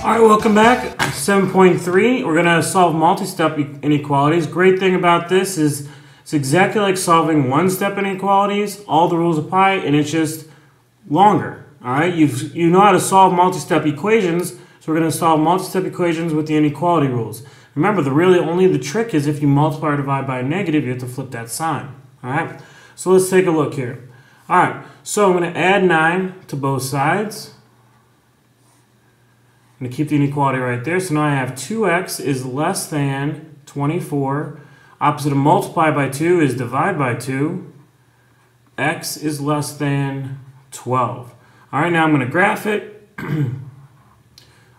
All right, welcome back. 7.3, we're going to solve multi-step inequalities. Great thing about this is it's exactly like solving one-step inequalities. All the rules apply, and it's just longer. All right, you know how to solve multi-step equations, so we're going to solve multi-step equations with the inequality rules. Remember, only the trick is if you multiply or divide by a negative, you have to flip that sign. All right, so let's take a look here. All right, so I'm going to add 9 to both sides. I'm going to keep the inequality right there. So now I have 2x is less than 24. Opposite of multiply by 2 is divide by 2. X is less than 12. All right, now I'm going to graph it.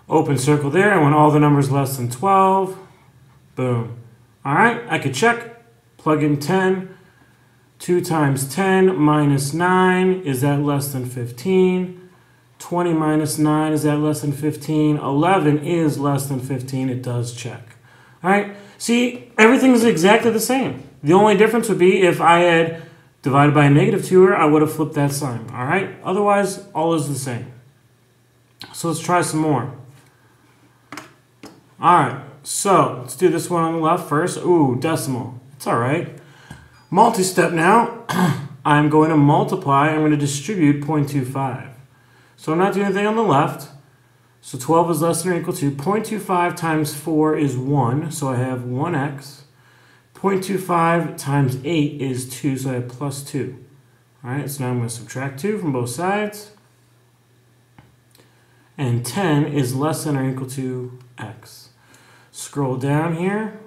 Open circle there. I want all the numbers less than 12. Boom. All right, I could check. Plug in 10. 2 times 10 minus 9, is that less than 15? 20 minus 9, is that less than 15? 11 is less than 15. It does check. All right. See, everything's exactly the same. The only difference would be if I had divided by a negative 2 here, I would have flipped that sign. All right. Otherwise, all is the same. So let's try some more. All right. So let's do this one on the left first. Ooh, decimal. It's all right. Multi-step now. I'm going to multiply. I'm going to distribute 0.25. So I'm not doing anything on the left. So 12 is less than or equal to 0.25 times 4 is 1. So I have 1x. 0.25 times 8 is 2. So I have plus 2. All right, so now I'm going to subtract 2 from both sides. And 10 is less than or equal to x. Scroll down here.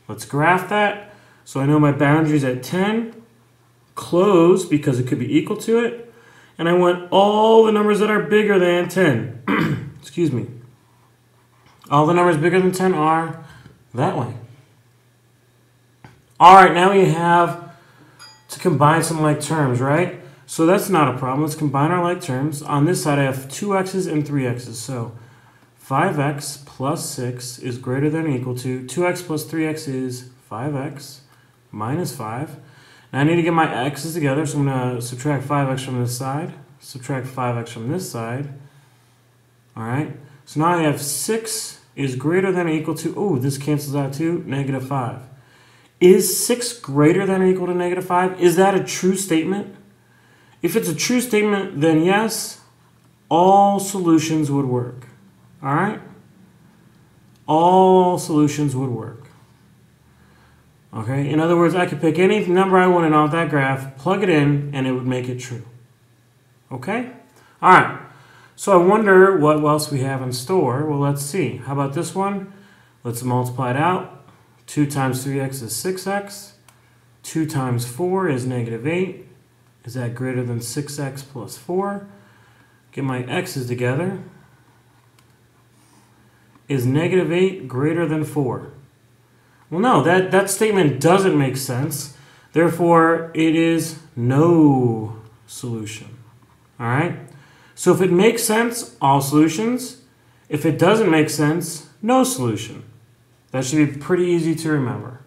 Let's graph that. So I know my boundary is at 10. Close because it could be equal to it. And I want all the numbers that are bigger than 10. Excuse me. All the numbers bigger than 10 are that way. All right, now we have to combine some like terms, right? So that's not a problem. Let's combine our like terms. On this side, I have 2x's and 3x's. So 5x plus 6 is greater than or equal to 2x plus 3x is 5x minus 5. Now I need to get my x's together, so I'm going to subtract 5x from this side, subtract 5x from this side. All right, so now I have 6 is greater than or equal to, oh, this cancels out to negative 5. Is 6 greater than or equal to negative 5? Is that a true statement? If it's a true statement, then yes, all solutions would work. All right? All solutions would work. Okay, in other words, I could pick any number I wanted off that graph, plug it in, and it would make it true. Okay? All right, so I wonder what else we have in store. Well, let's see. How about this one? Let's multiply it out. 2 times 3x is 6x. 2 times 4 is negative 8. Is that greater than 6x plus 4? Get my x's together. Is negative 8 greater than 4? Well, no, that statement doesn't make sense. Therefore, it is no solution. All right? So if it makes sense, all solutions. If it doesn't make sense, no solution. That should be pretty easy to remember.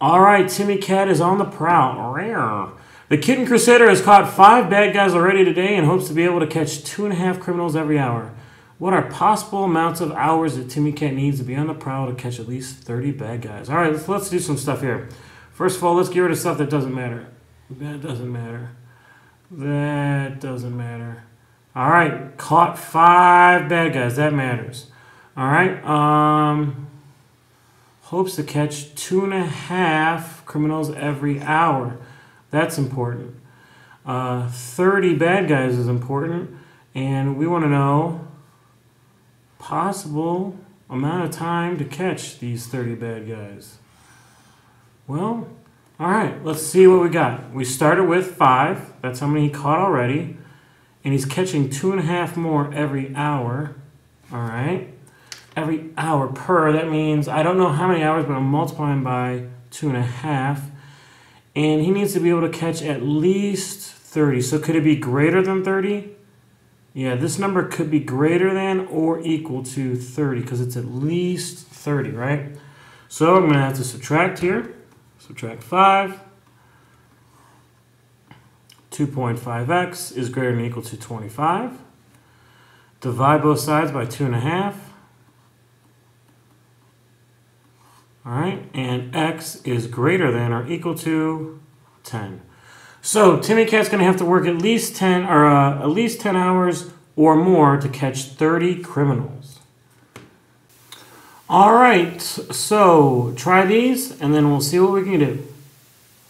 All right, Timmy Cat is on the prowl. The Kitten Crusader has caught 5 bad guys already today and hopes to be able to catch 2.5 criminals every hour. What are possible amounts of hours that Timmy Cat needs to be on the prowl to catch at least 30 bad guys? All right, let's do some stuff here. First of all, let's get rid of stuff that doesn't matter. That doesn't matter. That doesn't matter. All right, caught 5 bad guys. That matters. All right. Hopes to catch 2.5 criminals every hour. That's important. 30 bad guys is important. And we want to know possible amount of time to catch these 30 bad guys. Well, all right, let's see what we got. We started with 5. That's how many he caught already. And he's catching 2.5 more every hour. All right. Every hour per, that means, I don't know how many hours, but I'm multiplying by 2.5. And he needs to be able to catch at least 30. So could it be greater than 30? Yeah, this number could be greater than or equal to 30 because it's at least 30, right? So I'm going to have to subtract here. Subtract 5. 2.5x is greater than or equal to 25. Divide both sides by 2.5. All right, and x is greater than or equal to 10. So Timmy Cat's going to have to work at least 10 hours or more to catch 30 criminals. All right, so try these, and then we'll see what we can do.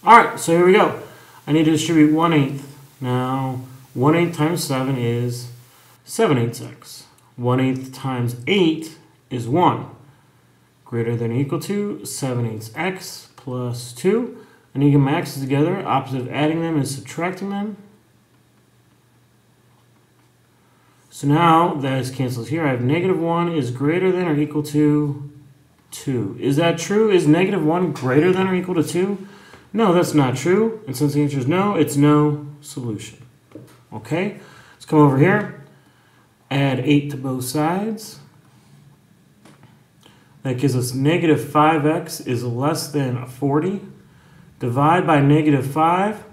All right, so here we go. I need to distribute 1/8. Now, 1/8 times 7 is 7/8x. 1/8 times 8 is 1. Greater than or equal to 7/8x plus 2. I need to get my x's together. Opposite of adding them is subtracting them. So now that is cancels here. I have -1 is greater than or equal to 2. Is that true? Is -1 greater than or equal to 2? No, that's not true. And since the answer is no, it's no solution. Okay, let's come over here. Add 8 to both sides. That gives us -5x is less than 40. Divide by -5.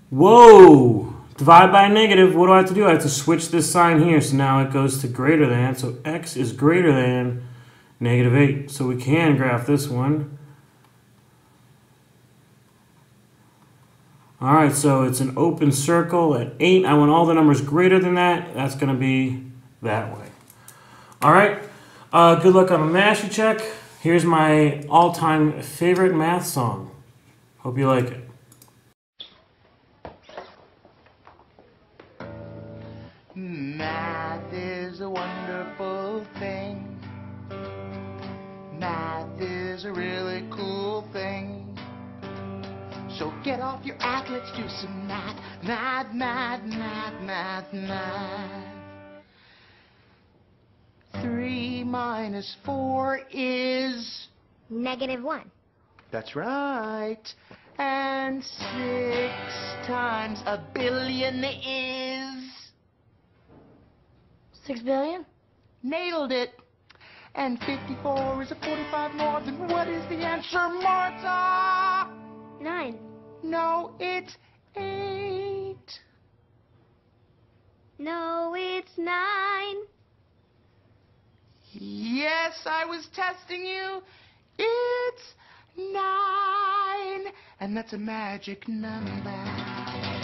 Whoa! Divide by negative. What do I have to do? I have to switch this sign here. So now it goes to greater than. So x is greater than -8. So we can graph this one. All right, so it's an open circle at 8. I want all the numbers greater than that. That's going to be that way. All right, good luck on the math check. Here's my all-time favorite math song. Hope you like it. Math is a wonderful thing. Math is a really cool thing. So get off your act, let's do some math. Math, math, math, math, math. 3 minus 4 is... -1. That's right. And 6 times a billion is... 6 billion? Nailed it. And 54 is a 45 more than what is the answer, Martha? 9. No, it's 8. No, it's 9. Yes, I was testing you. It's 9. And that's a magic number.